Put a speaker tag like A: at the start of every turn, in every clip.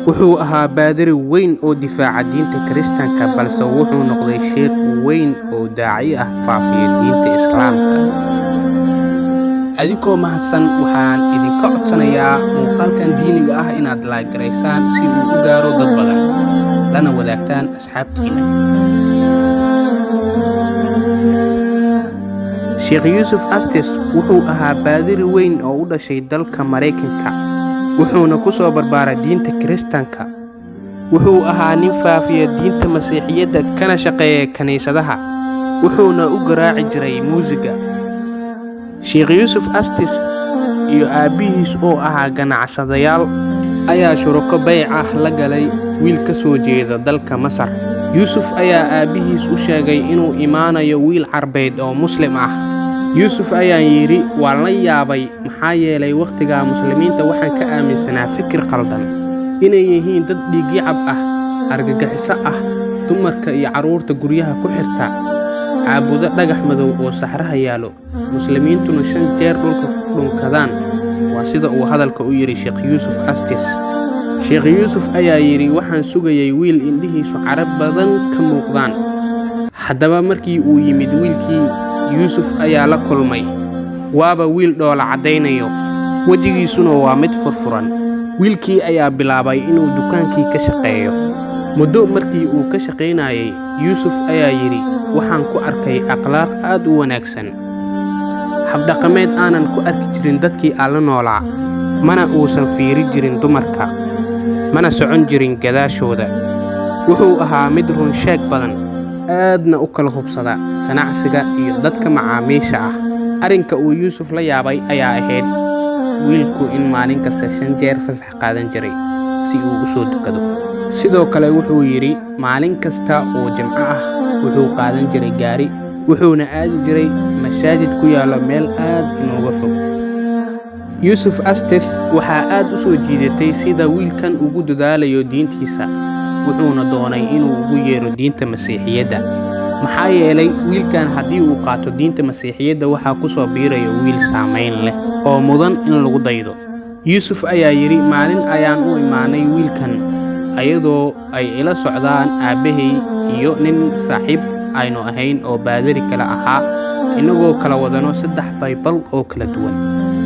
A: wuxuu ahaa baadari weyn oo difaaca diinta Kiristaanka, balse wuxuu noqday sheekh weyn oo daaci ah faafiya diinta Islaamka. Adinkoo mahadsan, waxaan idinka codsanayaa muuqaalkan diiniga ah inaad like garaysaan si uu u gaaro dad badan, lana wadaagtaan asxaabtiina. Sheekh Yuusuf Estes wuxuu ahaa baadari weyn oo u dhashay dalka Mareykanka, wuxuuna ku soo barbaaray diinta Kiristaanka. Wuxuu ahaa nin faafiya diinta Masiixiyadda kana shaqeeya kaniisadaha, wuxuuna u garaaci jiray muusiga. Sheekh Yuusuf Estes iyo aabbihiis oo ahaa ganacsadayaal ayaa shurako bayc ah la galay wiil ka soo jeeda dalka Masar. Yuusuf ayaa aabbihiis u sheegay inuu imaanayo wiil Carbeed oo Muslim ah. Yuusuf ayaa yidhi, waan la yaabay maxaa yeelay wakhtigaa Muslimiinta waxaan ka aaminsanaa fikir qaldan, inay yihiin dad dhiigyacab ah, argagixiso ah, dumarka iyo carruurta guryaha ku xirta, caabudo dhagax madow oo saxraha yaalo, Muslimiintuna 5 jeer dhulka ku dhunkadaan. Waa sida uu hadalka u yidhi Sheekh Yuusuf Estes. Sheekh Yuusuf ayaa yidhi, waxaan sugayay wiil indhihiisu carab badan ka muuqdaan. Haddaba markii uu yimid wiilkii, Yuusuf ayaa la kulmay. Waaba wiil dhoola caddaynayo, wejigiisuna waa mid furfuran. Wiilkii ayaa bilaabay inuu dukaankii ka shaqeeyo. Muddo markii uu ka shaqaynayay, Yuusuf ayaa yidhi, waxaan ku arkay akhlaaq aad u wanaagsan, habdhaqameed aanan ku arki jirin dadkii aan la noolaa, mana uusan fiiri jirin dumarka, mana socon jirin gadaashooda. Wuxuu ahaa mid run sheeg badan, aadna u kala hubsada ganacsiga iyo dadka macaamiisha ah. Arrinka uu Yuusuf la yaabay ayaa ahayd wiilku in maalin kasta 5 jeer fasax qaadan jiray si uu u soo dukado. Sidoo kale wuxuu yidhi, maalin kasta oo Jimco ah wuxuu qaadan jiray gaari, wuxuuna aadi jiray masaajid ku yaalla meel aad inooga fog. Yuusuf Estes waxaa aad u soo jiidatay sida wiilkan ugu dadaalayo diintiisa, wuxuuna doonay inuu ugu yeero diinta Masiixiyadda. Maxaa yeelay wiilkan haddii uu qaato diinta Masiixiyadda waxaa ku soo biiraya wiil saamayn leh oo mudan in lagu daydo. Yuusuf ayaa yidhi, maalin ayaan u imaanay wiilkan ayadoo ay ila socdaan aabbahay iyo nin saaxiib aynu ahayn oo baadari kale ahaa, inagoo kala wadano 3 Baybal oo kala duwan.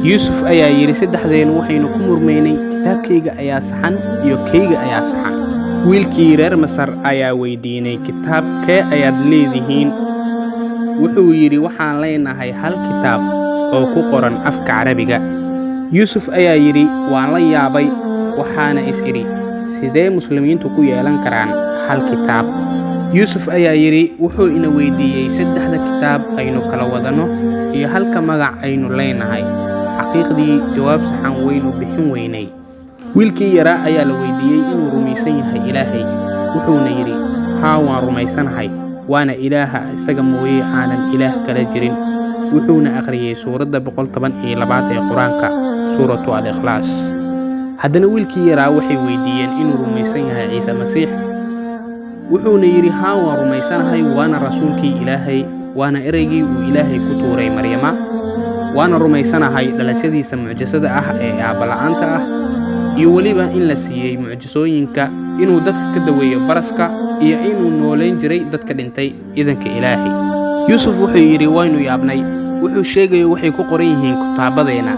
A: Yuusuf ayaa yidhi, 3deen waxaynu ku murmaynay kitaabkayga ayaa saxan iyo kayga ayaa saxan. Wiilkii reer Masar ayaa weydiinay, kitaabkee ayaad leedihiin? Wuxuu yidhi, waxaan leenahay hal kitaab oo ku qoran afka Carabiga. Yuusuf ayaa yidhi, waan la yaabay, waxaana is idhi, sidee Muslimiintu ku yeelan karaan hal kitaab? Yuusuf ayaa yidhi, wuxuu ina weydiiyey 3 kitaab aynu kala wadano iyo halka magac aynu leenahay. Xaqiiqdii jawaab saxan waynu bixin weynay. Wiilkii yaraa ayaa la weydiiyey inuu rumaysan yahay Ilaahay. Wuxuuna yidhi, haa, waan rumaysanahay, waana Ilaaha isaga mooye aanan ilaah kala jirin. Wuxuuna akhriyay suuradda 112 ee Quraanka, suuratu Al-Ikhlaas. Haddana wiilkii yaraa waxay weydiiyeen inuu rumaysan yahay Ciise Masiix. Wuxuuna yidhi, haa, waan rumaysanahay, waana rasuulkii Ilaahay, waana ereygii uu Ilaahay ku tuuray Maryama, waana rumaysanahay dhalashadiisa mucjisada ah ee aabbala'aanta ah, iyo weliba in la siiyey mucjisooyinka inuu dadka ka daweeyo baraska iyo inuu noolayn jiray dadka dhintay idanka Ilaahay. Yuusuf wuxuu yidhi, waynu yaabnay, wuxuu sheegayo waxay ku qoran yihiin kitaabadeena.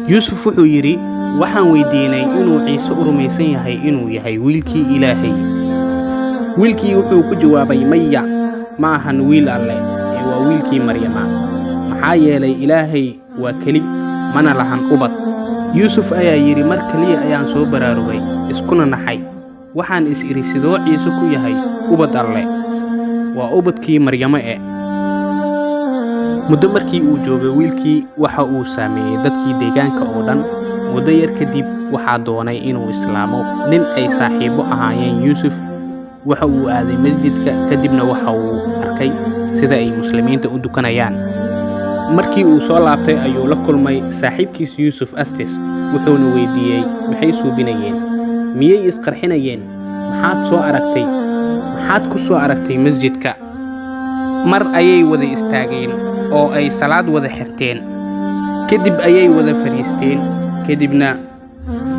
A: Yuusuf wuxuu yidhi, waxaan weydiinay inuu Ciise u rumaysan yahay inuu yahay wiilkii Ilaahay. Wiilkii wuxuu ku jawaabay, maya, ma ahan wiil Alle, ee waa wiilkii Maryama, maxaa yeelay Ilaahay waa keli, mana lahan ubad. Yuusuf ayaa yidhi, mar kaliya ayaan soo baraarugay, iskuna naxay. Waxaan is idhi, sidoo Ciise ku yahay ubad Alle? Waa ubadkii Maryama ee. Muddo markii uu joogay wiilkii, waxa uu saameeyey dadkii deegaanka oo dhan. Muddo yar kadib waxaa doonay inuu islaamo nin ay saaxiibo ahaayeen Yuusuf. Waxa uu aaday masjidka, kadibna waxa uu arkay sida ay Muslimiinta u dukanayaan. Markii uu soo laabtay ayuu la kulmay saaxiibkiis Yuusuf Estes. Wuxuuna weydiiyey, maxay suubinayeen? Miyay isqarxinayeen? Maxaad ku soo aragtay masjidka? Mar ayay wada istaageen oo ay salaad wada xirteen. Kadib ayay wada fariisteen.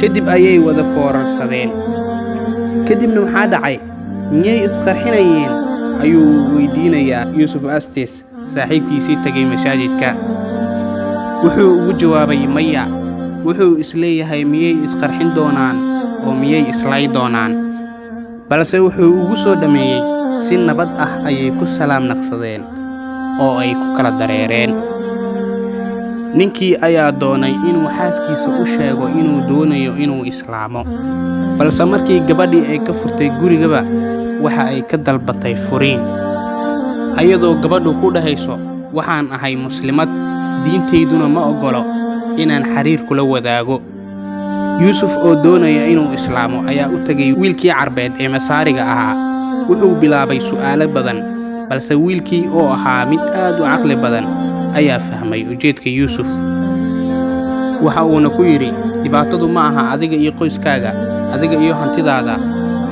A: kadib ayay wada foorarsadeen. kadibna waxaa dhacay, miyay isqarxinayeen ayuu weydiinayaa yuusuf astes saaxiibkiisii tegay masaajidka. wuxuu ugu jawaabay maya. wuxuu isleeyahay miyay isqarxin doonaan oo miyay islay doonaan, balse wuxuu ugu soo dhammeeyey si nabad ah ayay ku salaam naqsadeen oo ay ku kala dareereen. ninkii ayaa doonay inuu xaaskiisa u sheego inuu doonayo inuu islaamo, balse markii gabadhii ay ka furtay gurigaba waxa ay ka dalbatay furiin, ayadoo gabadhu ku dhahayso waxaan ahay muslimad, diintayduna ma oggolo inaan xiriir kula wadaago. yuusuf oo doonaya inuu islaamo ayaa u tegay wiilkii carbeed ee masaariga ahaa. wuxuu bilaabay su'aalo badan, balse wiilkii oo ahaa mid aad u caqli badan ayaa fahmay ujeedka yuusuf. waxa uuna ku yidhi, dhibaatadu ma aha adiga iyo qoyskaaga, adiga iyo hantidaada,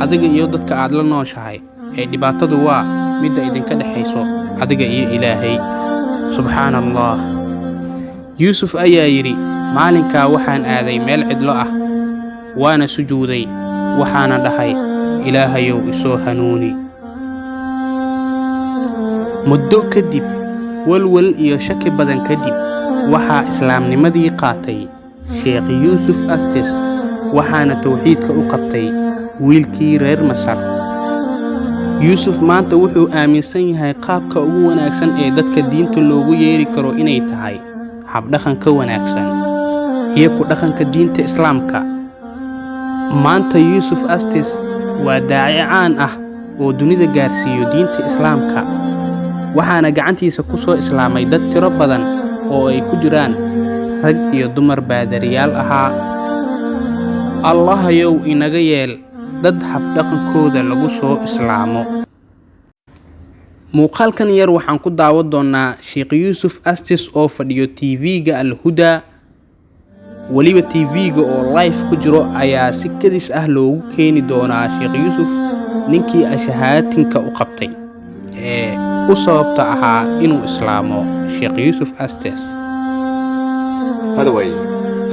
A: adiga iyo dadka aad la nooshahay, ee dhibaatadu waa midda idinka dhexayso adiga iyo ilaahay. subxaana allah. yuusuf ayaa yidhi, maalinkaa waxaan aaday meel cidlo ah, waana sujuuday, waxaana dhahay, ilaahayow isoo hanuuni. muddo kadib, walwal iyo shaki badan kadib, waxaa islaamnimadii qaatay sheekh yuusuf astes, waxaana tawxiidka u qabtay wiilkii reer masar. yuusuf maanta wuxuu aaminsan yahay qaabka ugu wanaagsan ee dadka diinta loogu yeeri karo inay tahay habdhaqanka wanaagsan iyo ku dhaqanka diinta islaamka. maanta yuusuf astes waa daaci caan ah oo dunida gaarsiiyo diinta islaamka, waxaana gacantiisa ku soo islaamay dad tiro badan oo ay ku jiraan rag iyo dumar baadariyaal ahaa. allahayow inaga yeel dad habdhaqankooda lagu soo islaamo. muuqaalkan yar waxaan ku daawan doonnaa sheekh yuusuf astes oo fadhiyo tv-ga alhuda. weliba tv-ga oo live ku jiro ayaa si kadis ah loogu keeni doonaa sheekh yuusuf ninkii ashahaatinka u qabtay ee u sababta ahaa inuu islaamo sheekh yuusuf astes.
B: By the way,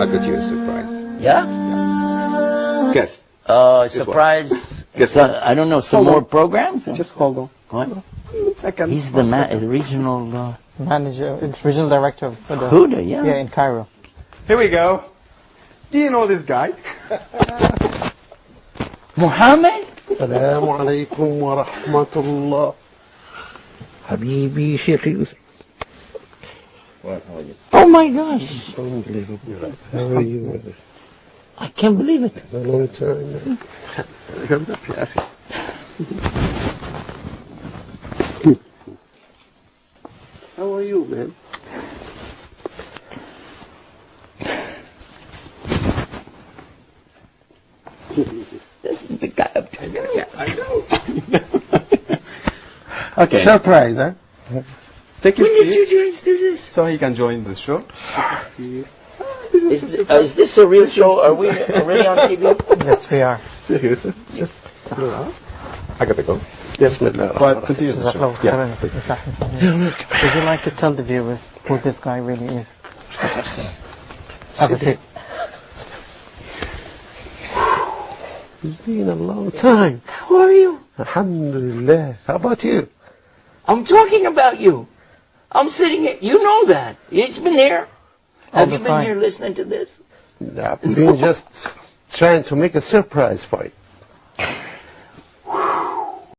B: I got you a surprise.
C: Yeah?
B: Guess.
C: Surprise.
B: Guess.
C: I don't know, some more programs?
B: Just hold on.
C: What?
B: Second.
C: He's the regional
D: manager, regional director of Huda.
C: Huda, yeah.
D: Yeah, in Cairo.
B: Here we go. Do you know this guy?
C: Muhammad?
E: السلام عليكم ورحمة الله.
C: Habibi Sheikh Yusuf. Oh my gosh.
E: Unbelievable. How are you?
C: I can't believe it.
E: It's a long time. Come up يا أخي. How are you, man?
C: This is the guy I'm talking about.
B: I know. Okay.
E: Surprise, huh?
B: Take your
C: When did you
B: seat
C: guys do this?
B: so he can join the show.
C: Is this a real show? Are we already on TV?
D: Yes, we are.
B: Yusuf, just I gotta go.
E: Yes, madam.
B: But continue the show. Yeah.
D: Would you like to tell the viewers who this guy really is? Have a seat.
E: It's been a long time.
C: How are you?
E: Alhamdulillah. How about you?
C: I'm talking about you. I'm sitting here. You know that. It's been here.
D: All
C: Have
D: the
C: you been
D: time.
C: here listening to this?
E: I've been just trying to make a surprise for you.